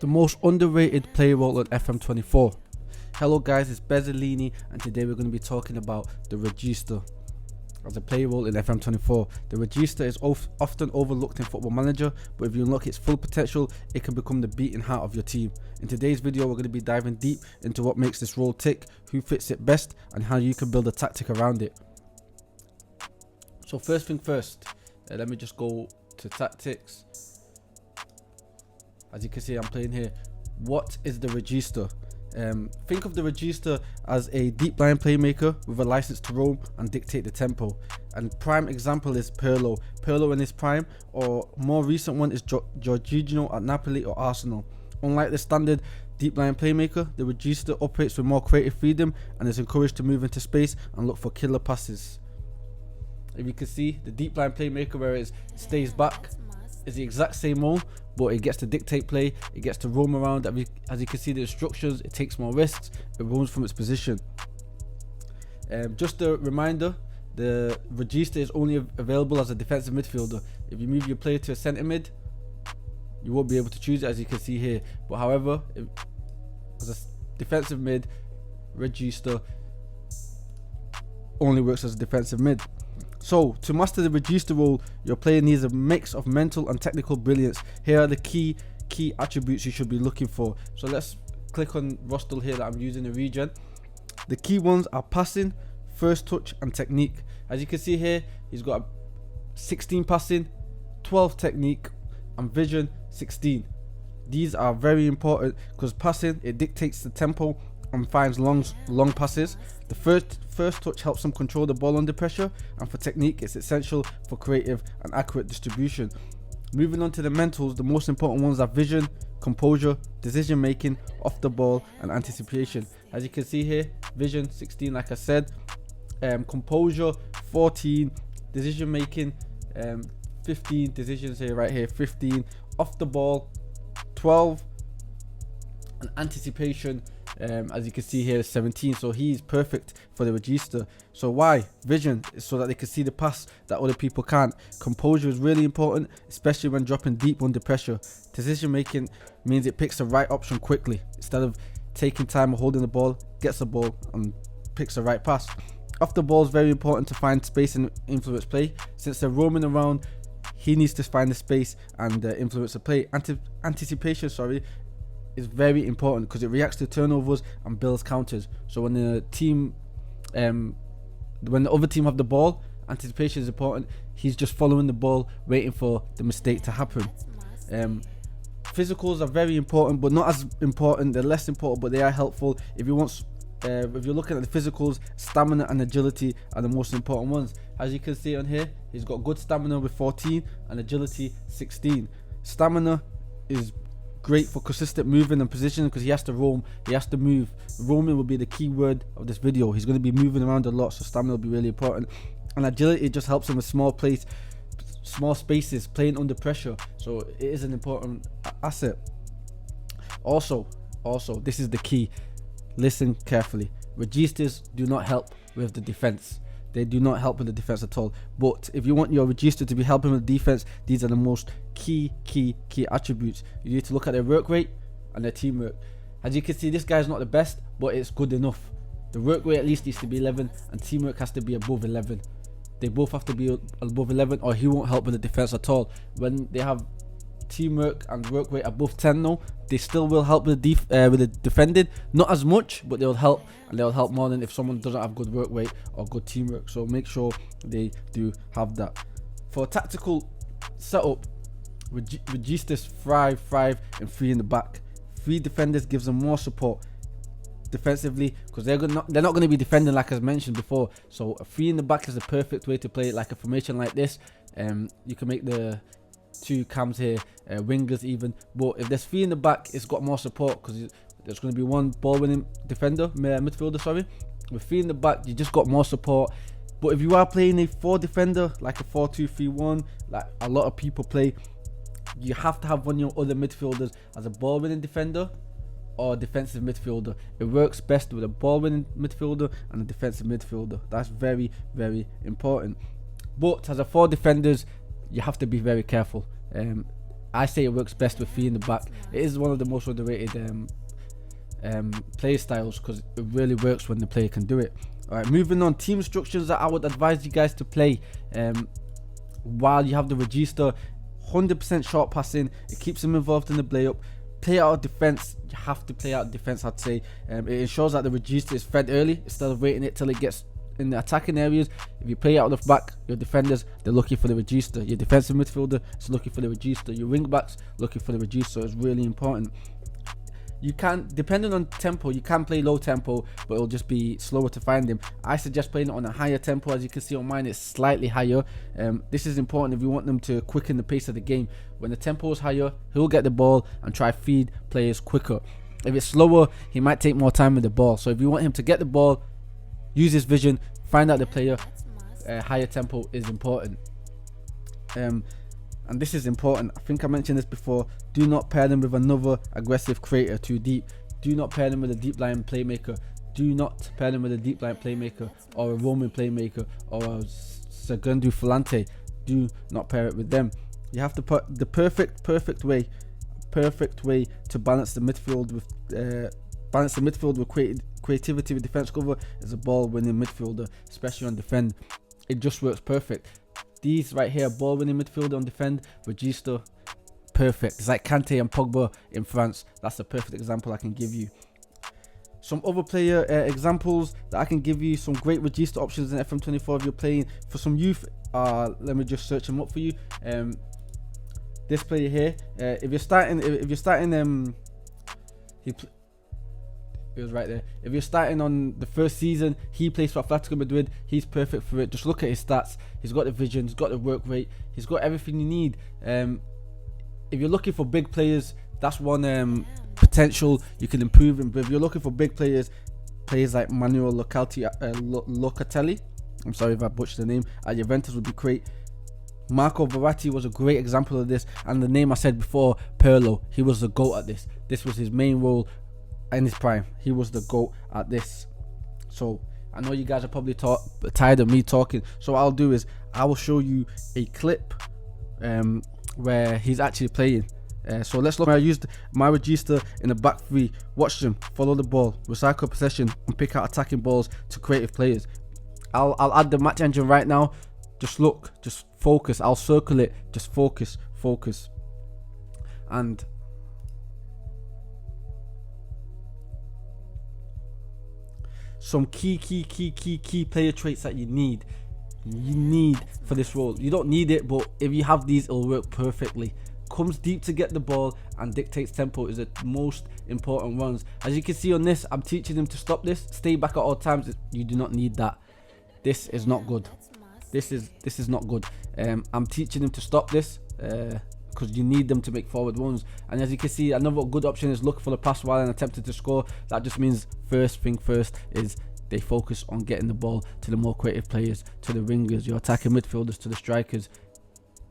The most underrated player role on FM24. Hello guys, it's Bezzolini and today we're going to be talking about the Regista as a player role in FM24. The Regista is often overlooked in Football Manager, but if you unlock its full potential, it can become the beating heart of your team. In today's video, we're going to be diving deep into what makes this role tick, who fits it best, and how you can build a tactic around it. So first thing first, let me just go to tactics. As you can see, I'm playing here. What is the Regista? Think of the Regista as a deep line playmaker with a license to roam and dictate the tempo. And prime example is Pirlo. Pirlo in his prime, or more recent one is Jorginho at Napoli or Arsenal. Unlike the standard deep line playmaker, the Regista operates with more creative freedom and is encouraged to move into space and look for killer passes. If you can see, the deep line playmaker, where it stays back, is the exact same role, but it gets to dictate play, it gets to roam around. As you can see, the instructions, it takes more risks, it roams from its position. Just a reminder, the Regista is only available as a defensive midfielder. If you move your player to a centre mid, you won't be able to choose it, as you can see here. But however, as a defensive mid, Regista only works as a defensive mid. So, to master the Regista role, your player needs a mix of mental and technical brilliance. Here are the key attributes you should be looking for. So let's click on Rostel here that I'm using in regen. The key ones are passing, first touch and technique. As you can see here, he's got 16 passing, 12 technique, and vision 16. These are very important because passing, it dictates the tempo and finds long passes. The first touch helps them control the ball under pressure, and for technique, it's essential for creative and accurate distribution. Moving on to the mentals, the most important ones are vision, composure, decision making, off the ball, and anticipation. As you can see here, vision 16, like I said, composure 14, decision making 15, decisions here, right here 15, off the ball 12, and anticipation, as you can see here, 17. So he's perfect for the Regista. So why? Vision is so that they can see the pass that other people can't. Composure is really important, especially when dropping deep under pressure. Decision making means it picks the right option quickly instead of taking time or holding the ball, gets the ball and picks the right pass. Off the ball is very important to find space and influence play. Since they're roaming around, he needs to find the space and influence the play. Anticipation, is very important because it reacts to turnovers and builds counters. So when the other team have the ball, anticipation is important. He's just following the ball, waiting for the mistake to happen. Physicals are very important, but not as important. They're less important, but they are helpful. If you're looking at the physicals, stamina and agility are the most important ones. As you can see on here, he's got good stamina with 14 and agility 16. Stamina is great for consistent moving and positioning because he has to roam, he has to move. Roaming will be the key word of this video. He's going to be moving around a lot, so stamina will be really important. And agility just helps him with small spaces, playing under pressure. So it is an important asset. Also, this is the key. Listen carefully. Registas do not help with the defense. They do not help with the defense at all. But if you want your Regista to be helping with defense, these are the most key attributes. You need to look at their work rate and their teamwork. As you can see, this guy's not the best, but it's good enough. The work rate at least needs to be 11 and teamwork has to be above 11. They both have to be above 11 or he won't help with the defense at all. When they have teamwork and work rate above 10 though, they still will help with the defending, not as much, but they'll help, and they'll help more than if someone doesn't have good work rate or good teamwork. So make sure they do have that. For a tactical setup, Registas thrive in 3 in the back. 3 defenders gives them more support defensively because they're not going to be defending like I mentioned before. So a 3 in the back is the perfect way to play it, like a formation like this. You can make the 2 cams here, wingers even, but if there's 3 in the back, it's got more support because there's going to be 1 ball winning midfielder. With 3 in the back, you just got more support. But if you are playing a 4 defender, like a 4-2-3-1, like a lot of people play, you have to have one of your other midfielders as a ball winning defender or defensive midfielder. It works best with a ball winning midfielder and a defensive midfielder. That's very important. But as a 4 defenders, you have to be very careful. I say it works best with 3 in the back. It is one of the most underrated play styles because it really works when the player can do it. Alright, moving on, team structures that I would advise you guys to play while you have the Regista. 100% short passing, it keeps him involved in the play up. Play out of defense, you have to play out of defense, I'd say. It ensures that the Regista is fed early instead of waiting it till it gets in the attacking areas. If you play out of the back, your defenders, they're looking for the Regista. Your defensive midfielder is looking for the Regista. Your wing backs looking for the Regista. It's really important. You can, depending on tempo, you can play low tempo, but it'll just be slower to find him. I suggest playing it on a higher tempo. As you can see on mine, it's slightly higher. This is important if you want them to quicken the pace of the game. When the tempo is higher, he'll get the ball and try feed players quicker. If it's slower, he might take more time with the ball. So if you want him to get the ball, use his vision, find out the player. Higher tempo is important. And this is important. I think I mentioned this before. Do not pair them with another aggressive creator too deep. Do not pair them with a deep line playmaker. Do not pair them with a deep line playmaker or a roaming playmaker or a Segundo Volante. Do not pair it with them. You have to put the perfect way to balance the midfield with creativity with defense cover is a ball winning midfielder, especially on defend. It just works perfect. These right here, ball winning midfielder on defend, Regista, perfect. It's like Kante and Pogba in France. That's a perfect example I can give you. Some other player examples that I can give you, some great Regista options in FM24 if you're playing. For some youth, let me just search them up for you. This player here, if you're starting, it was right there. If you're starting on the first season, he plays for Atletico Madrid. He's perfect for it. Just look at his stats. He's got the vision. He's got the work rate. He's got everything you need. If you're looking for big players, that's one potential you can improve in. But if you're looking for big players like Manuel Locatelli, I'm sorry if I butchered the name, at Juventus would be great. Marco Verratti was a great example of this. And the name I said before, Pirlo, he was the GOAT at this. This was his main role in his prime. He was the GOAT at this. So I know you guys are probably tired of me talking, so what I'll do is I will show you a clip where he's actually playing. So let's look. I used my Regista in the back 3. Watch them follow the ball, recycle possession, and pick out attacking balls to creative players. I'll add the match engine right now. Just look, just focus. I'll circle it. Just focus. And some key player traits that you need for this role. You don't need it, but if you have these, it'll work perfectly. Comes deep to get the ball and dictates tempo is the most important ones. As you can see on this, I'm teaching him to stop this, stay back at all times. You do not need that. This is not good. This is not good. I'm teaching him to stop this because you need them to make forward runs. And as you can see, another good option is look for the pass while and attempting to score. That just means first thing first is they focus on getting the ball to the more creative players, to the wingers, your attacking midfielders, to the strikers.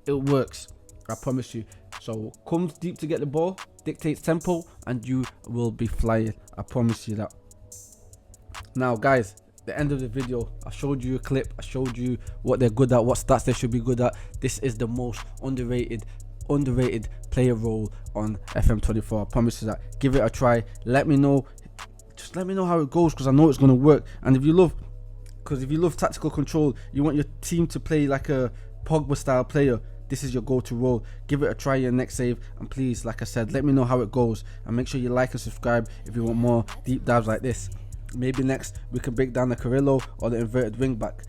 It works, I promise you. So comes deep to get the ball, dictates tempo, and you will be flying. I promise you that. Now guys, the end of the video, I showed you a clip. I showed you what they're good at, what stats they should be good at. This is the most underrated player role on FM24. I promise you that. Give it a try. Let me know. Just let me know how it goes, because I know it's going to work. And if you love tactical control, you want your team to play like a Pogba style player, this is your go-to role. Give it a try your next save, and please, like I said, let me know how it goes, and make sure you like and subscribe if you want more deep dives like this. Maybe next we can break down the Carrillo or the inverted wing back.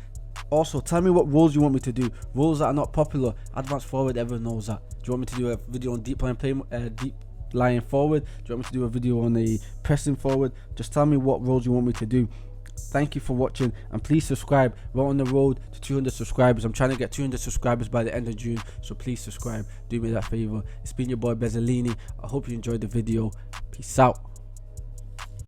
Also, tell me what roles you want me to do. Roles that are not popular. Advanced forward, everyone knows that. Do you want me to do a video on deep line forward? Do you want me to do a video on a pressing forward? Just tell me what roles you want me to do. Thank you for watching, and please subscribe. We're on the road to 200 subscribers. I'm trying to get 200 subscribers by the end of June, so please subscribe. Do me that favor. It's been your boy Bezzolini. I hope you enjoyed the video. Peace out.